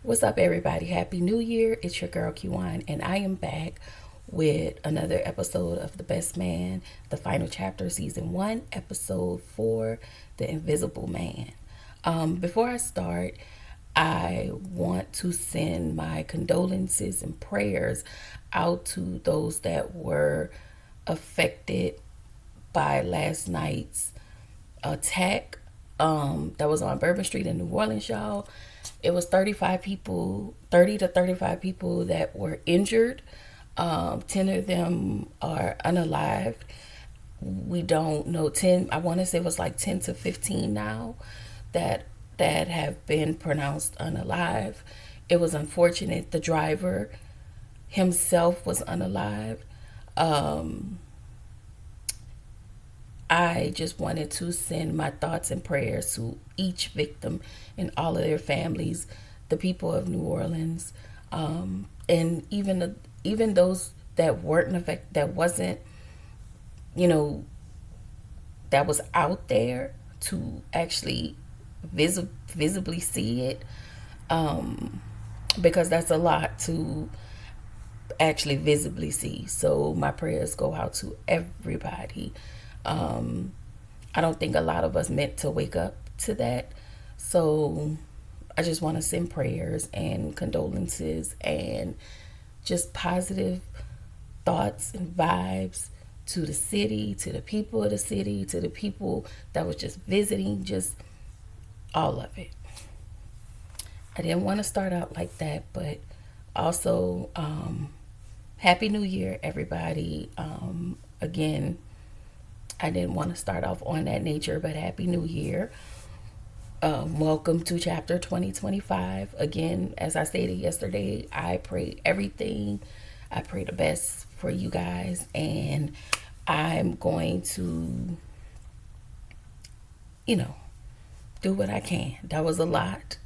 What's up, everybody? Happy New Year. It's your girl, Kiwan, and I am back with another episode of The Best Man, the final chapter, season 1, episode 4, The Invisible Man. Before I start, I want to send my condolences and prayers out to those that were affected by last night's attack that was on Bourbon Street in New Orleans, y'all. It was 35 people, 30 to 35 people that were injured. 10 of them are unalived. We don't know 10. I want to say it was like 10 to 15 now that have been pronounced unalive. It was unfortunate. The driver himself was unalive. I just wanted to send my thoughts and prayers to each victim and all of their families, the people of New Orleans, and even those that weren't affected, that wasn't, you know, that was out there to actually visibly see it, because that's a lot to actually visibly see. So my prayers go out to everybody. I don't think a lot of us meant to wake up to that. So I just want to send prayers and condolences and just positive thoughts and vibes to the city, to the people of the city, to the people that was just visiting, just all of it. I didn't want to start out like that, but also, Happy New Year, everybody. Again, I didn't want to start off on that nature, but Happy New Year. Welcome to chapter 2025. Again, as I stated yesterday, I pray everything. I pray the best for you guys, and I'm going to, do what I can. That was a lot.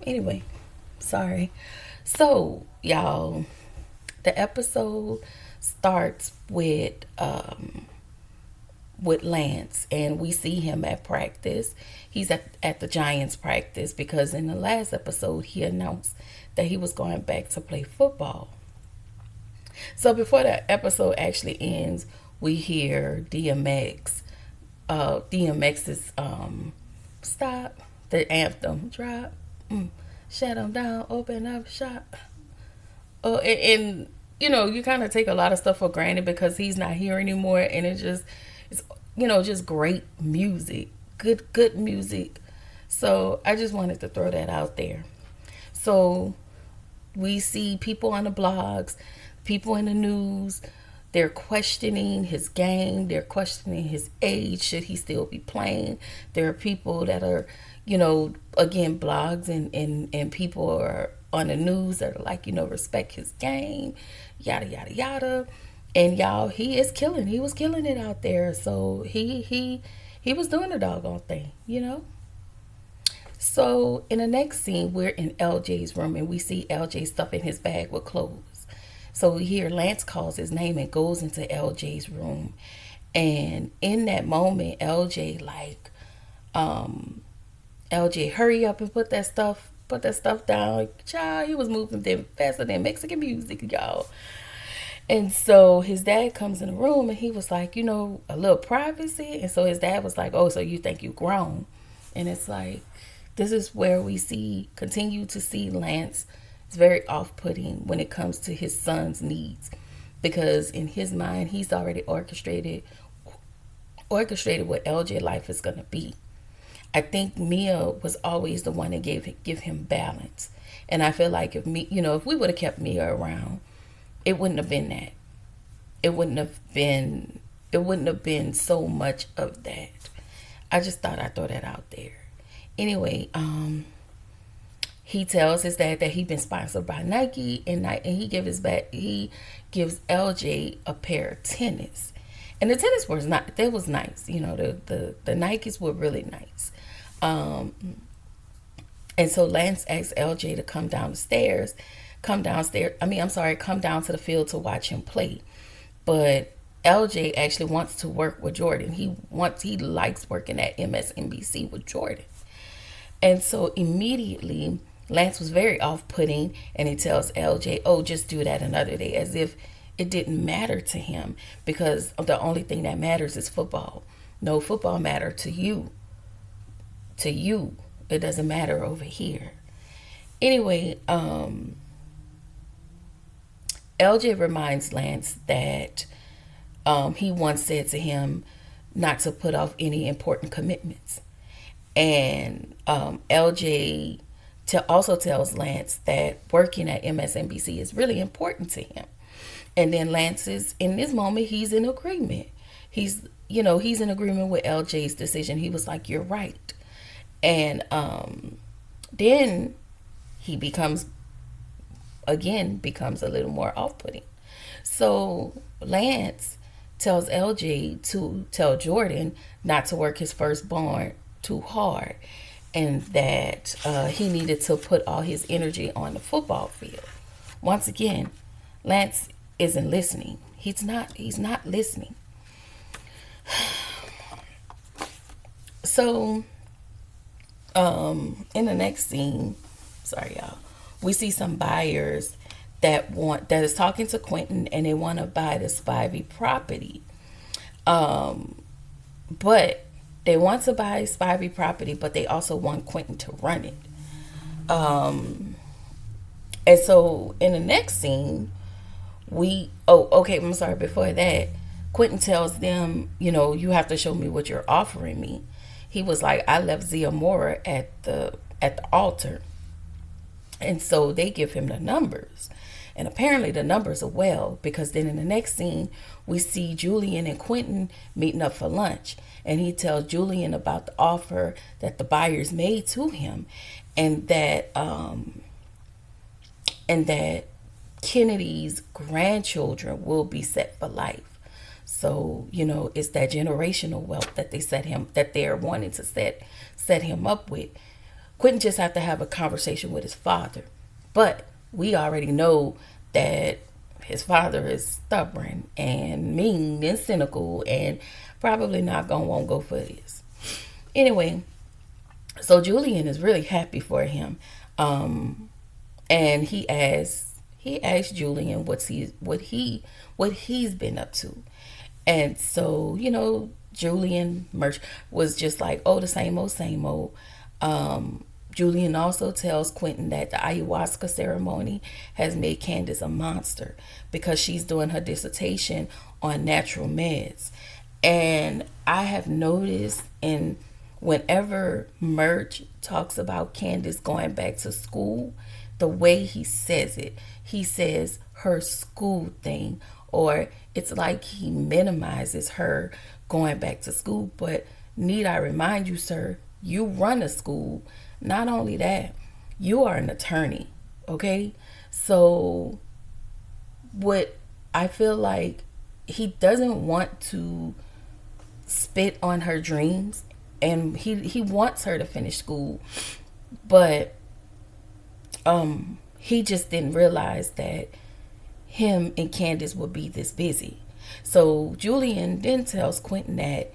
Anyway, sorry. So, y'all, the episode starts with Lance, and we see him at practice. He's at the Giants practice because in the last episode he announced that he was going back to play football. So before the episode actually ends, we hear DMX's stop, the anthem drop, shut them down, open up shop. And you kind of take a lot of stuff for granted because he's not here anymore, and it's just great music, good music. So I just wanted to throw that out there. So we see people on the blogs, people in the news. They're questioning his game. They're questioning his age. Should he still be playing? There are people that are, again, blogs and people are on the news that are like, respect his game, yada, yada, yada. And y'all, he is killing. He was killing it out there. So he was doing the doggone thing, So in the next scene, we're in LJ's room and we see LJ stuffing his bag with clothes. So we hear Lance calls his name and goes into LJ's room. And in that moment, LJ, hurry up and put that stuff down. Child, he was moving them faster than Mexican music, y'all. And so his dad comes in the room and he was like, a little privacy. And so his dad was like, oh, so you think you grown? And it's like, this is where we continue to see Lance. It's very off-putting when it comes to his son's needs, because in his mind, he's already orchestrated what LJ life is going to be. I think Mia was always the one that give him balance. And I feel like if we would have kept Mia around, it wouldn't have been that. It wouldn't have been so much of that. I just thought I'd throw that out there. Anyway, he tells his dad that he's been sponsored by Nike, and he gives LJ a pair of tennis. And the tennis was nice. The Nikes were really nice. And so Lance asks LJ to come down to the field to watch him play. But LJ actually wants to work with Jordan. He likes working at MSNBC with Jordan. And so immediately Lance was very off-putting, and he tells LJ, "Oh, just do that another day," as if it didn't matter to him, because the only thing that matters is football. No, football matter to you. To you, it doesn't matter over here. Anyway, LJ reminds Lance that he once said to him not to put off any important commitments. And LJ also tells Lance that working at MSNBC is really important to him. And then Lance is, in this moment, he's in agreement. He's in agreement with LJ's decision. He was like, "You're right." And then he becomes a little more off-putting. So Lance tells LJ to tell Jordan not to work his firstborn too hard, and that he needed to put all his energy on the football field. Once again, Lance isn't listening. He's not listening. So in the next scene, sorry y'all, we see some buyers that is talking to Quentin, and they want to buy the Spivey property. But they want to buy Spivey property, but they also want Quentin to run it. And so in the next scene, I'm sorry, before that, Quentin tells them, you have to show me what you're offering me. He was like, "I left Zia Mora at the altar." And so they give him the numbers. And apparently the numbers are well, because then in the next scene, we see Julian and Quentin meeting up for lunch. And he tells Julian about the offer that the buyers made to him, and that Kennedy's grandchildren will be set for life. So, it's that generational wealth that they're wanting to set him up with. Quentin just have to have a conversation with his father. But we already know that his father is stubborn and mean and cynical, and probably won't go for this. Anyway, so Julian is really happy for him. And he asks Julian what he's been up to. And so, Julian Murch was just like, "Oh, the same old, same old." Julian also tells Quentin that the ayahuasca ceremony has made Candace a monster, because she's doing her dissertation on natural meds. And I have noticed, whenever Murch talks about Candace going back to school, the way he says it, he says her school thing, or it's like he minimizes her going back to school. But need I remind you, sir, you run a school. Not only that, you are an attorney, okay? So what I feel like, he doesn't want to spit on her dreams, and he wants her to finish school, but he just didn't realize that him and Candace would be this busy. So Julian then tells Quentin that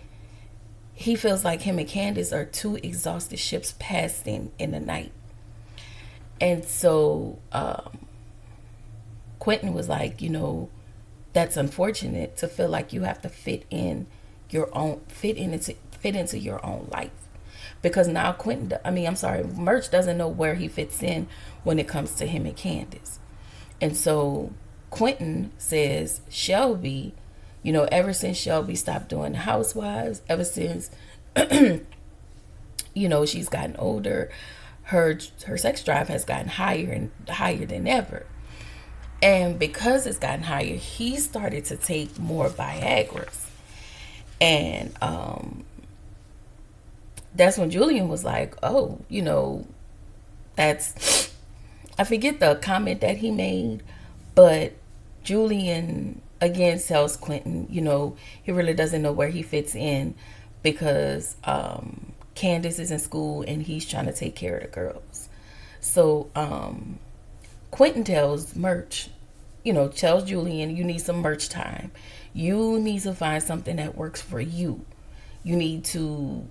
he feels like him and Candace are two exhausted ships passing in the night. And so Quentin was like, that's unfortunate to feel like you have to fit into your own life. Because now Murch doesn't know where he fits in when it comes to him and Candace. And so Quentin says Shelby, ever since Shelby stopped doing the Housewives, ever since, she's gotten older, her sex drive has gotten higher and higher than ever. And because it's gotten higher, he started to take more Viagra's. And that's when Julian was like, "Oh, that's," I forget the comment that he made, but Julian again tells Quentin, he really doesn't know where he fits in, because Candace is in school and he's trying to take care of the girls. So Quentin tells Murch, tells Julian, you need some Murch time. You need to find something that works for you. You need to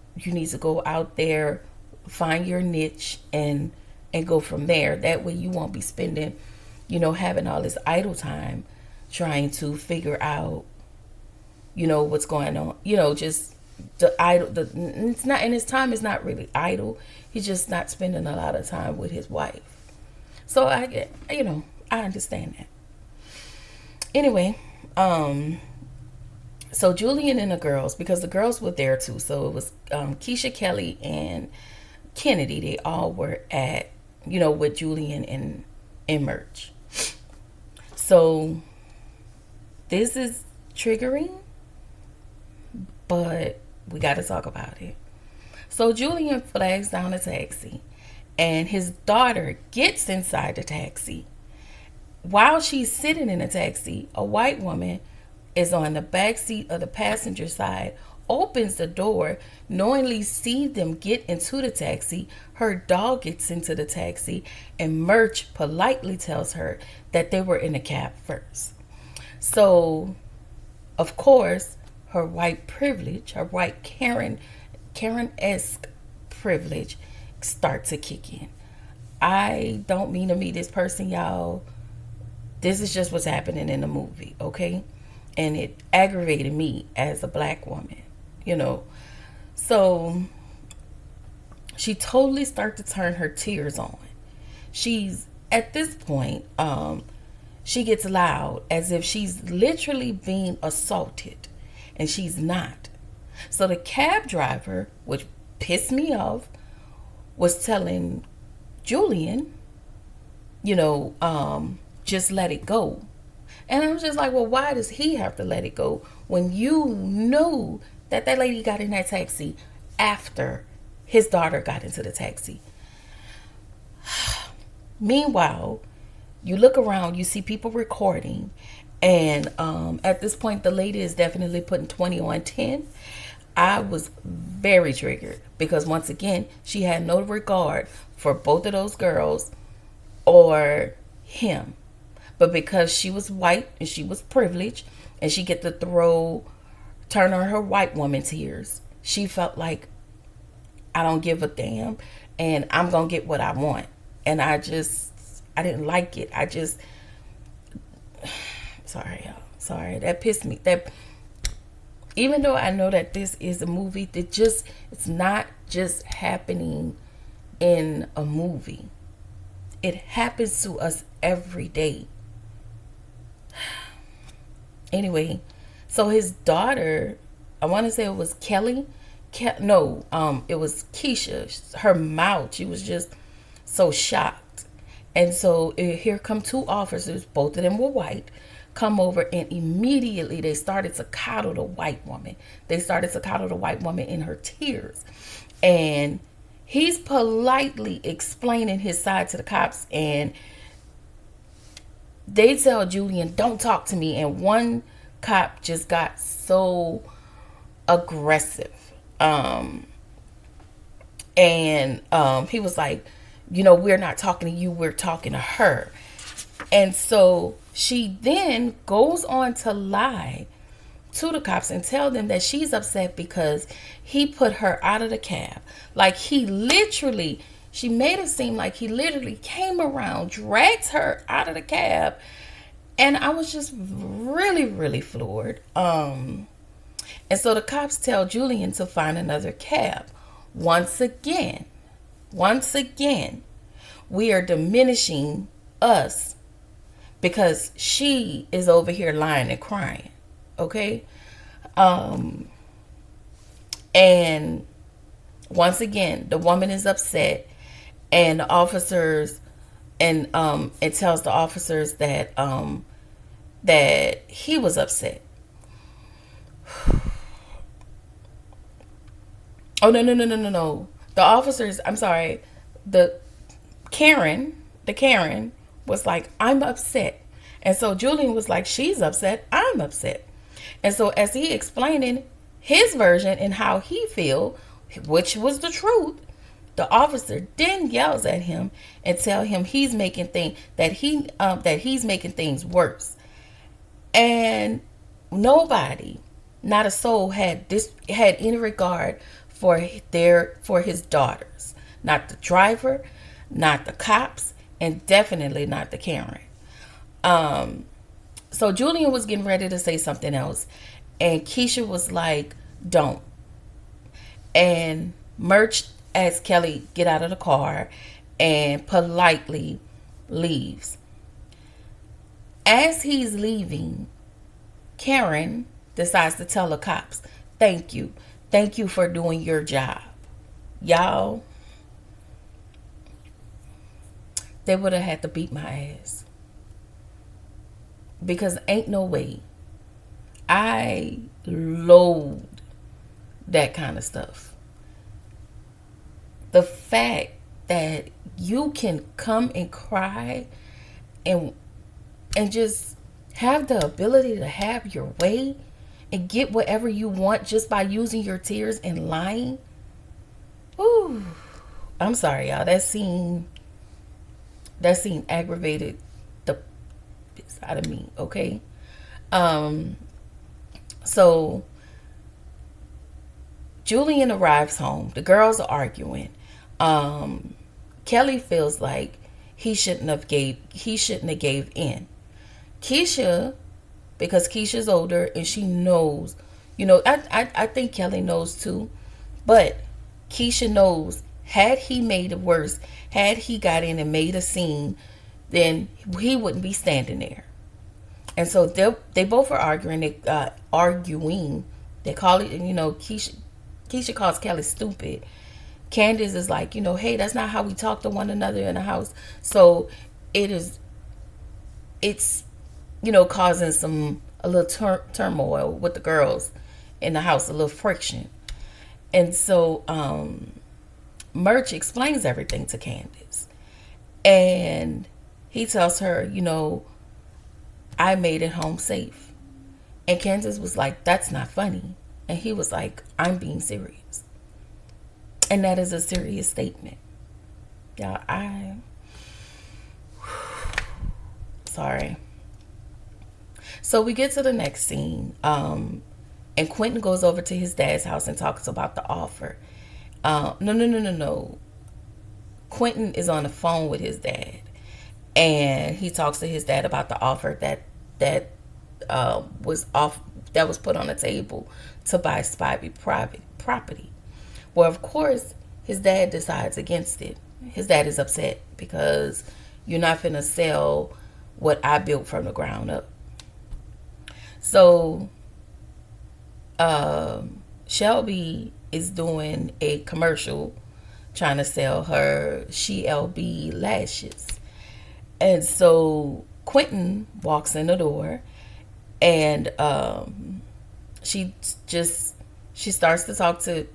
go out there, find your niche, and and go from there. That way you won't be spending, having all this idle time trying to figure out, what's going on. Just the idle. It's not, and his time is not really idle. He's just not spending a lot of time with his wife. So I get, I understand that. Anyway, so Julian and the girls, because the girls were there too. So it was Keisha, Kelly, and Kennedy. They all were at, with Julian and Merch. So this is triggering, but we got to talk about it. So Julian flags down a taxi, and his daughter gets inside the taxi. While she's sitting in the taxi, a white woman is on the back seat of the passenger side, opens the door, knowingly sees them get into the taxi. Her dog gets into the taxi, and Merch politely tells her that they were in the cab first. So, of course, her white privilege, her white Karen-esque privilege start to kick in. I don't mean to be this person, y'all. This is just what's happening in the movie, okay? And it aggravated me as a black woman, So she totally started to turn her tears on. She's, at this point, she gets loud as if she's literally being assaulted, and she's not. So the cab driver, which pissed me off, was telling Julian, just let it go. And I'm just like, well, why does he have to let it go when you knew that lady got in that taxi after his daughter got into the taxi? Meanwhile, you look around, you see people recording, and at this point, the lady is definitely putting 20 on 10. I was very triggered because, once again, she had no regard for both of those girls or him. But because she was white and she was privileged and she get to turn on her white woman tears, she felt like, I don't give a damn and I'm going to get what I want. And I didn't like it. Sorry, that pissed me. Even though I know that this is a movie, it's not just happening in a movie. It happens to us every day. Anyway, so his daughter, I want to say it was Kelly. It was Keisha. Her mouth, she was just so shocked. And so here come two officers, both of them were white, come over, and immediately they started to coddle the white woman. They started to coddle the white woman in her tears. And he's politely explaining his side to the cops, and they tell Julian, don't talk to me. And one cop just got so aggressive. He was like, we're not talking to you, we're talking to her. And so she then goes on to lie to the cops and tell them that she's upset because he put her out of the cab. Like she made it seem like he literally came around, dragged her out of the cab. And I was just really, really floored. And so the cops tell Julian to find another cab. Once again, we are diminishing us because she is over here lying and crying. Okay? And once again, the woman is upset, and the officers, and it tells the officers that that he was upset. Oh, no. The officers, I'm sorry, the Karen was like, I'm upset. And so Julian was like, she's upset, I'm upset. And so as he explaining his version and how he feel, which was the truth, the officer then yells at him and tell him he's making things worse. And nobody, not a soul, had any regard for his daughters. Not the driver, not the cops, and definitely not the Karen. Um, so Julian was getting ready to say something else, and Keisha was like, "Don't." And Merch asked Kelly get out of the car, and politely leaves. As he's leaving, Karen decides to tell the cops, "Thank you. Thank you for doing your job." Y'all, they would have had to beat my ass. Because ain't no way. I loathe that kind of stuff. The fact that you can come and cry and just have the ability to have your way and get whatever you want just by using your tears and lying. Ooh, I'm sorry, y'all. That scene aggravated the piss out of me. Okay. So Julian arrives home. The girls are arguing. Kelly feels like he shouldn't have gave in. Keisha, because Keisha's older and she knows, I think Kelly knows too, but Keisha knows, had he made it worse, had he got in and made a scene, then he wouldn't be standing there. And so they both are arguing. They call it, Keisha calls Kelly stupid. Candace is like, hey, that's not how we talk to one another in the house. So it's causing a little turmoil with the girls in the house, a little friction. And so Merch explains everything to Candace. And he tells her, I made it home safe. And Candace was like, that's not funny. And he was like, I'm being serious. And that is a serious statement. Y'all, sorry. So we get to the next scene. And Quentin goes over to his dad's house and talks about the offer. No. Quentin is on the phone with his dad. And he talks to his dad about the offer that was put on the table to buy Spivey property. Well, of course, his dad decides against it. His dad is upset because you're not finna sell what I built from the ground up. So Shelby is doing a commercial trying to sell her SheLB lashes. And so Quentin walks in the door and she starts to talk to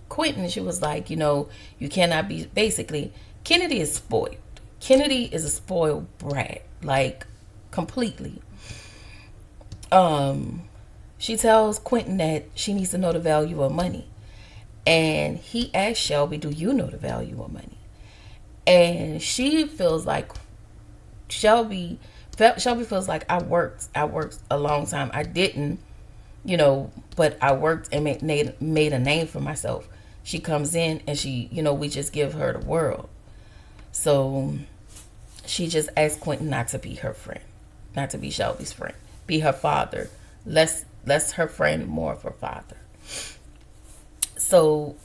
Quentin. She was like, you cannot be, basically, Kennedy is spoiled. Kennedy is a spoiled brat, like completely. She tells Quentin that she needs to know the value of money. And he asks Shelby, do you know the value of money? And she feels like Shelby feels like I worked a long time. I didn't, but I worked and made a name for myself. She comes in and she, we just give her the world. So she just asked Quentin not to be her friend, not to be Shelby's friend, be her father, less her friend, more of her father. So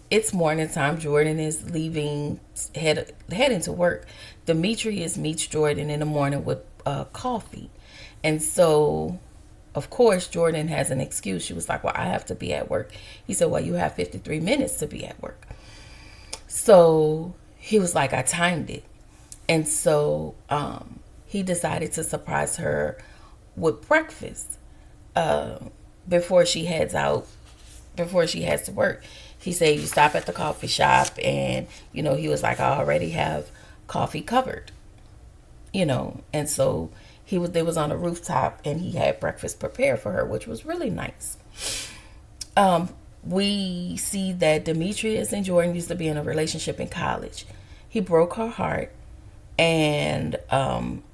it's morning time. Jordan is leaving, heading to work. Demetrius meets Jordan in the morning with coffee. And so, of course, Jordan has an excuse. She was like, well, I have to be at work. He said, well, you have 53 minutes to be at work. So he was like, I timed it. And so he decided to surprise her with breakfast before she heads to work. He said, you stop at the coffee shop, and he was like, I already have coffee covered, and so they was on a rooftop and he had breakfast prepared for her, which was really nice. We see that Demetrius and Jordan used to be in a relationship in college. He broke her heart, and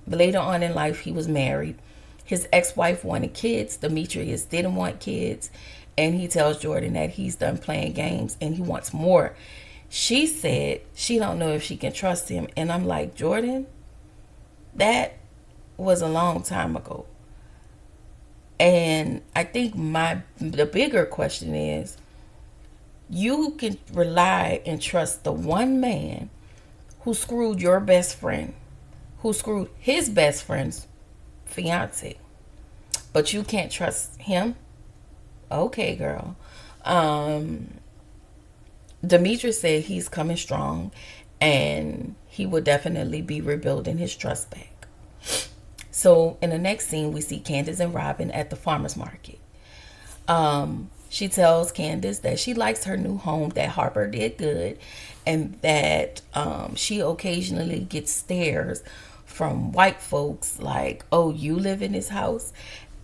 later on in life he was married. His ex-wife wanted kids. Demetrius didn't want kids. And he tells Jordan that he's done playing games and he wants more. She said she don't know if she can trust him. And I'm like, Jordan, that was a long time ago. And I think the bigger question is, you can rely and trust the one man who screwed your best friend, who screwed his best friend's fiance, but you can't trust him? Okay, girl. Demetrius said he's coming strong and he will definitely be rebuilding his trust back. So in the next scene, we see Candace and Robin at the farmer's market. She tells Candace that she likes her new home, that Harper did good, and that she occasionally gets stares from white folks like, oh, you live in this house?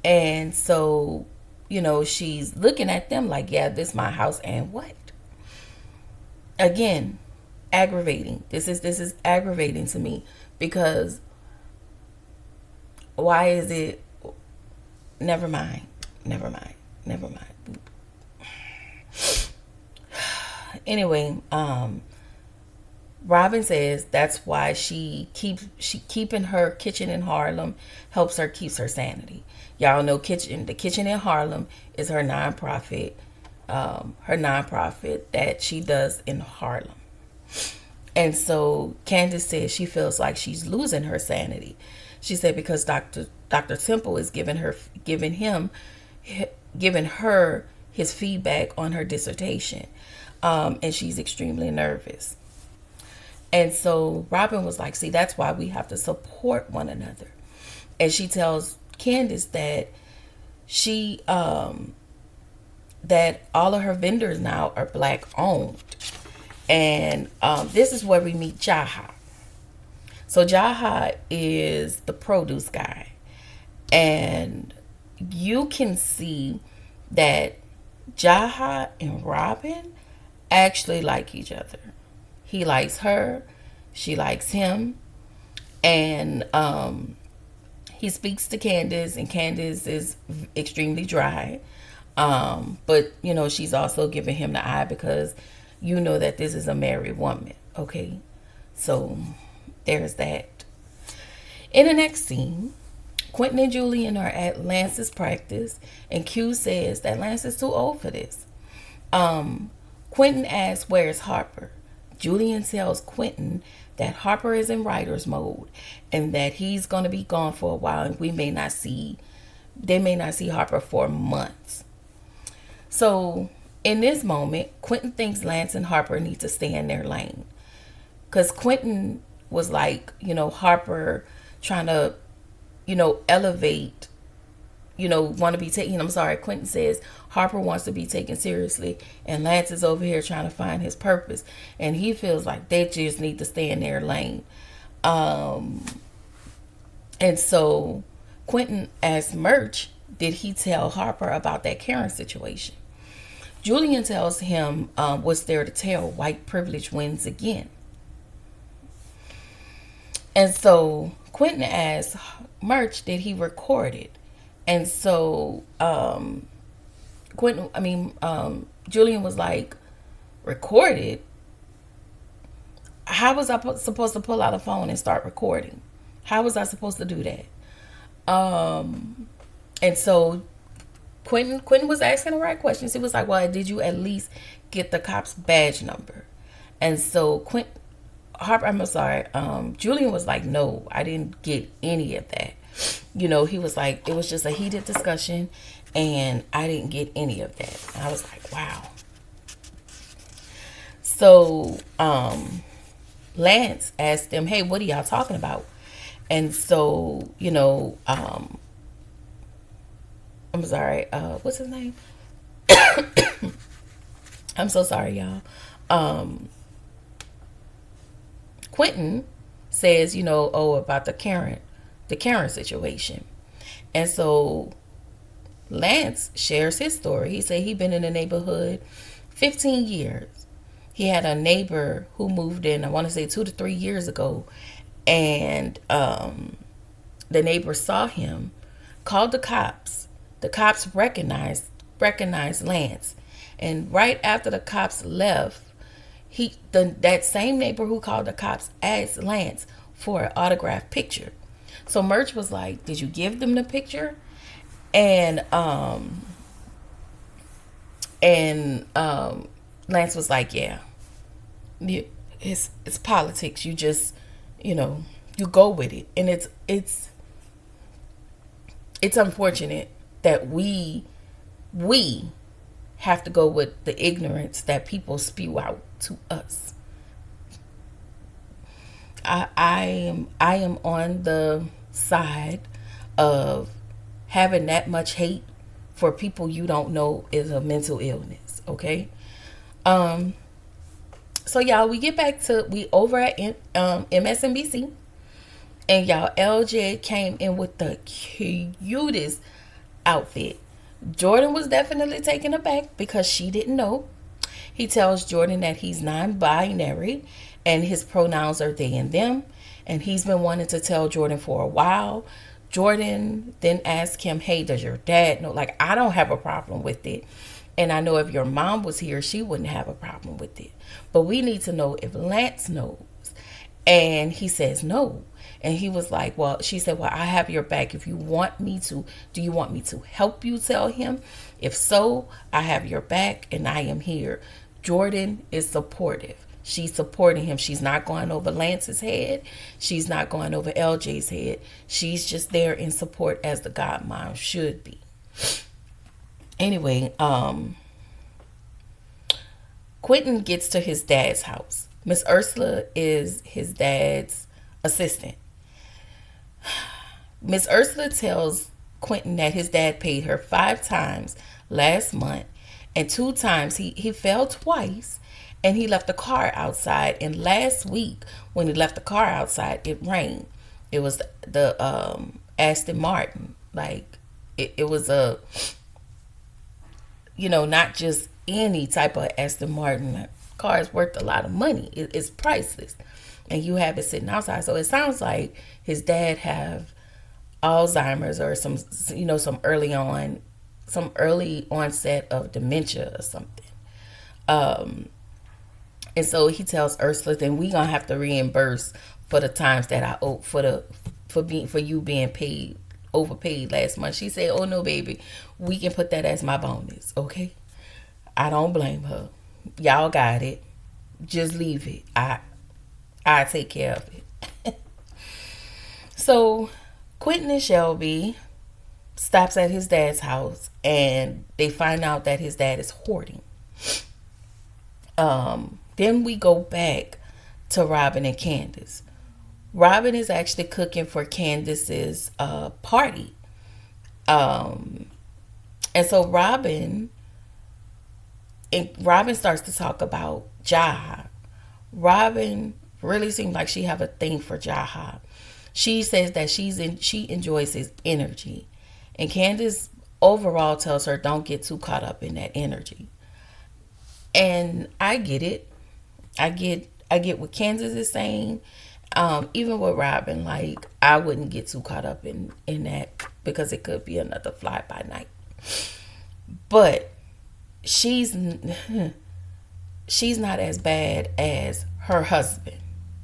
And so, she's looking at them like, yeah, this is my house, and what? Again, aggravating. This is aggravating to me, because why is it? Never mind. Anyway, Robin says that's why she keeping her kitchen in Harlem helps her keeps her sanity. Y'all know the kitchen in Harlem is her nonprofit that she does in Harlem. And so Candace says she feels like she's losing her sanity. She said because Dr. Temple is giving her his feedback on her dissertation, and she's extremely nervous. And so Robin was like, see, that's why we have to support one another. And she tells Candace that that all of her vendors now are black owned. And this is where we meet Jaha. So Jaha is the produce guy. And you can see that Jaha and Robin actually like each other. He likes her. She likes him. And he speaks to Candace, and Candace is extremely dry. But, she's also giving him the eye because that this is a married woman. Okay? So there's that. In the next scene, Quentin and Julian are at Lance's practice, and Q says that Lance is too old for this. Quentin asks, where's Harper? Julian tells Quentin that Harper is in writer's mode and that he's going to be gone for a while, and they may not see Harper for months. So in this moment, Quentin thinks Lance and Harper need to stay in their lane, because Quentin was like, Harper trying to, elevate, want to be taken. I'm sorry, Quentin says Harper wants to be taken seriously, and Lance is over here trying to find his purpose, and he feels like they just need to stay in their lane. And so Quentin asks Murch, did he tell Harper about that Karen situation? Julian tells him what's there to tell. White privilege wins again. And so Quentin asks Murch, did he record it? And so Julian was like, recorded? How was I supposed to pull out a phone and start recording? How was I supposed to do that? And so Quentin was asking the right questions. He was like, well, did you at least get the cop's badge number? And so Julian was like, no, I didn't get any of that. He was like, it was just a heated discussion and I didn't get any of that. And I was like, wow. So Lance asked them, hey, what are y'all talking about? And so, I'm sorry, what's his name? I'm so sorry, y'all. Quentin says, about the Karen situation. And so Lance shares his story. He said he'd been in the neighborhood 15 years. He had a neighbor who moved in, I want to say 2 to 3 years ago. And the neighbor saw him, called the cops. The cops recognized Lance. And right after the cops left, That same neighbor who called the cops asked Lance for an autographed picture. So Merch was like, "Did you give them the picture?" And Lance was like, "Yeah, it's politics. You just, you know, you go with it." And it's unfortunate that we have to go with the ignorance that people spew out to us. I am on the side of having that much hate for people you don't know is a mental illness. Okay. So y'all, we over at MSNBC, and y'all, LJ came in with the cutest outfit. Jordan was definitely taken aback because she didn't know. He tells Jordan that he's non-binary and his pronouns are they and them, and he's been wanting to tell Jordan for a while. Jordan then asks him, "Hey, does your dad know?" Like, I don't have a problem with it. And I know if your mom was here, she wouldn't have a problem with it. But we need to know if Lance knows. And he says no. And he was like, well, she said, "Well, I have your back. If you want me to, do you want me to help you tell him? If so, I have your back and I am here." Jordan is supportive. She's supporting him. She's not going over Lance's head. She's not going over LJ's head. She's just there in support as the godmom should be. Anyway, Quentin gets to his dad's house. Miss Ursula is his dad's assistant. Miss Ursula tells Quentin that his dad paid her 5 times last month, and 2 times he fell twice, and he left the car outside. And last week, when he left the car outside, it rained. It was the Aston Martin. Like, it was a, not just any type of Aston Martin. Car is worth a lot of money. It's priceless. And you have it sitting outside. So it sounds like his dad have Alzheimer's or some early onset of dementia or something. And so he tells Ursula, "Then we gonna have to reimburse for the times that I owe for you being overpaid last month." She said, "Oh no, baby, we can put that as my bonus, okay?" I don't blame her. Y'all got it. Just leave it. I take care of it. So Quentin and Shelby stops at his dad's house, and they find out that his dad is hoarding. Then we go back to Robin and Candace. Robin is actually cooking for Candace's party. And so Robin starts to talk about Jaha. Robin really seems like she have a thing for Jaha. She says that she enjoys his energy. And Candace overall tells her, don't get too caught up in that energy. And I get it. I get what Candace is saying. Even with Robin, like, I wouldn't get too caught up in that, because it could be another fly by night. But she's not as bad as her husband.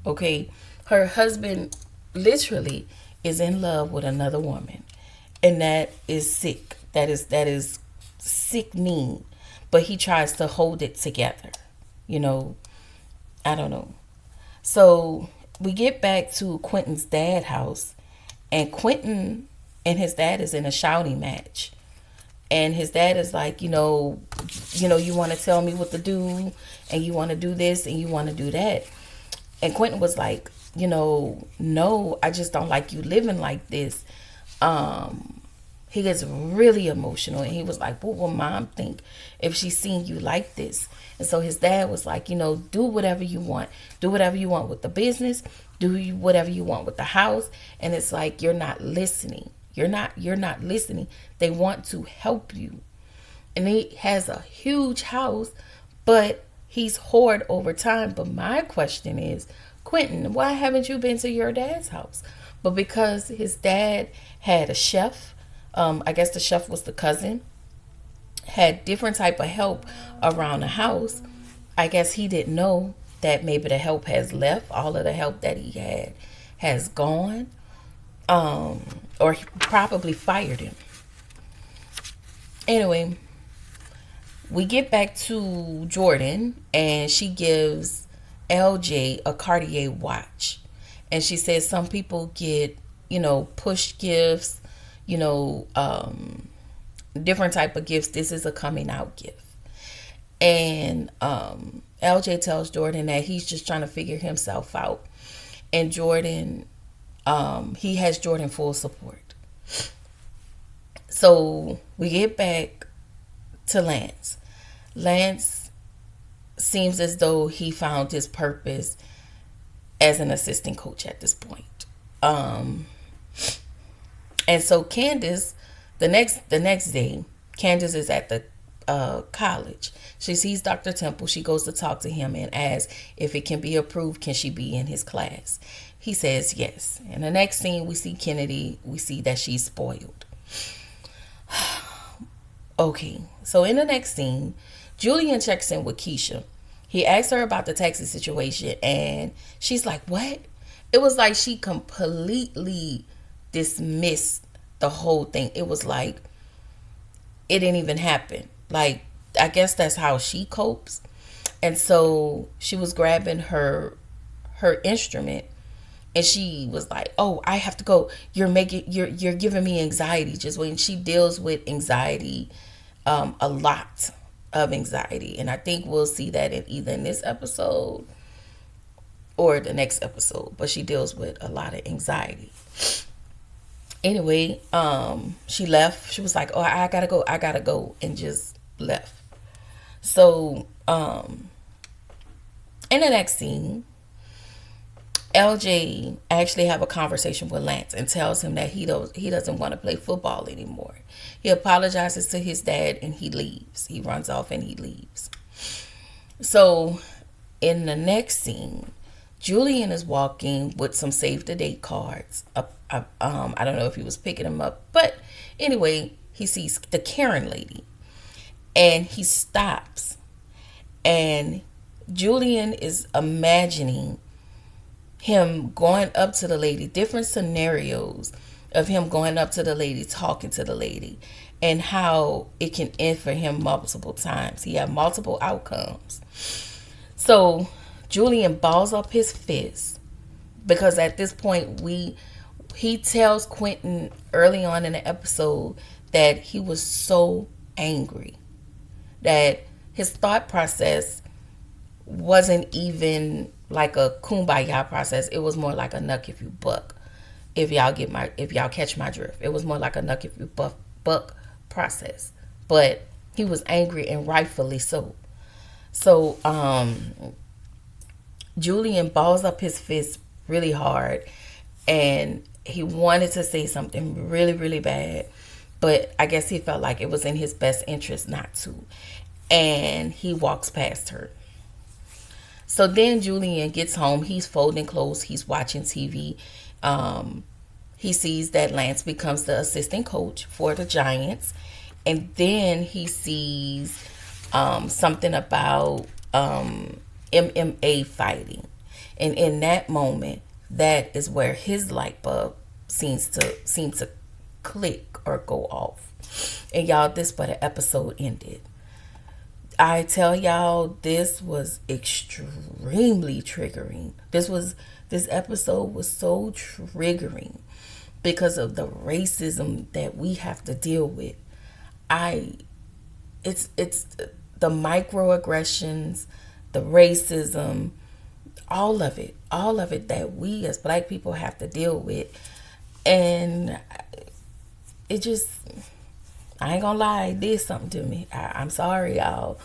Okay, her husband literally is in love with another woman, and that is sick. That is sickening. But he tries to hold it together. I don't know. So we get back to Quentin's dad's house, and Quentin and his dad is in a shouting match. And his dad is like, you want to tell me what to do, and you want to do this, and you want to do that. And Quentin was like, no, I just don't like you living like this. He gets really emotional, and he was like, what will mom think if she's seeing you like this? And so his dad was like, do whatever you want. Do whatever you want with the business. Do whatever you want with the house. And it's like, you're not listening. You're not listening. They want to help you. And he has a huge house, but he's hoard over time. But my question is, Quentin, why haven't you been to your dad's house? But because his dad had a chef, I guess the chef was the cousin, had different type of help around the house. I guess he didn't know that maybe the help has left. All of the help that he had has gone. Or he probably fired him. Anyway, we get back to Jordan, and she gives LJ a Cartier watch. And she says some people get, push gifts, different type of gifts. This is a coming out gift. And LJ tells Jordan that he's just trying to figure himself out. And Jordan, he has Jordan full support. So we get back to Lance. Lance seems as though he found his purpose as an assistant coach at this point. And so Candace, the next day, Candace is at the college. She sees Dr. Temple. She goes to talk to him and asks if it can be approved, can she be in his class? He says yes. And the next scene, we see Kennedy. We see that she's spoiled. Okay, so in the next scene, Julian checks in with Keisha. He asks her about the taxi situation, and she's like, what? It was like she completely dismissed the whole thing. It was like it didn't even happen. Like, I guess that's how she copes. And so she was grabbing her instrument, and she was like, oh, I have to go. You're giving me anxiety. Just when she deals with anxiety, a lot of anxiety. And I think we'll see that either in this episode or the next episode. But she deals with a lot of anxiety. Anyway, she left. She was like, oh, I gotta go, and just left. So, in the next scene, LJ actually have a conversation with Lance and tells him that he doesn't want to play football anymore. He apologizes to his dad and he leaves. He runs off and he leaves. So in the next scene, Julian is walking with some save the date cards. I don't know if he was picking them up, but anyway, he sees the Karen lady and he stops, and Julian is imagining him going up to the lady, different scenarios of him going up to the lady, talking to the lady, and how it can end for him multiple times. He had multiple outcomes. So Julian balls up his fist, because at this point he tells Quentin early on in the episode that he was so angry that his thought process wasn't even like a kumbaya process. It was more like a knuck if you buck. If y'all catch my drift. It was more like a knuck if you buck process. But he was angry, and rightfully so. So Julian balls up his fist really hard, and he wanted to say something really, really bad, but I guess he felt like it was in his best interest not to. And he walks past her. So then Julian gets home. He's folding clothes. He's watching TV. He sees that Lance becomes the assistant coach for the Giants. And then he sees something about MMA fighting. And in that moment, that is where his light bulb seems to click or go off. And y'all, this where the episode ended. I tell y'all, this was extremely triggering. This episode was so triggering because of the racism that we have to deal with. It's the microaggressions, the racism, all of it that we as Black people have to deal with. And it just, I ain't gonna lie, it did something to me. I'm sorry, y'all.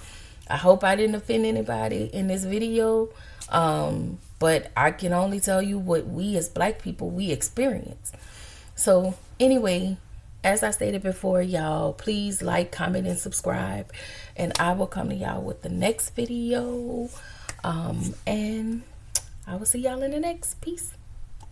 I hope I didn't offend anybody in this video. But I can only tell you what we as Black people, we experience. So anyway, as I stated before, y'all, please like, comment, and subscribe. And I will come to y'all with the next video. And I will see y'all in the next. Peace.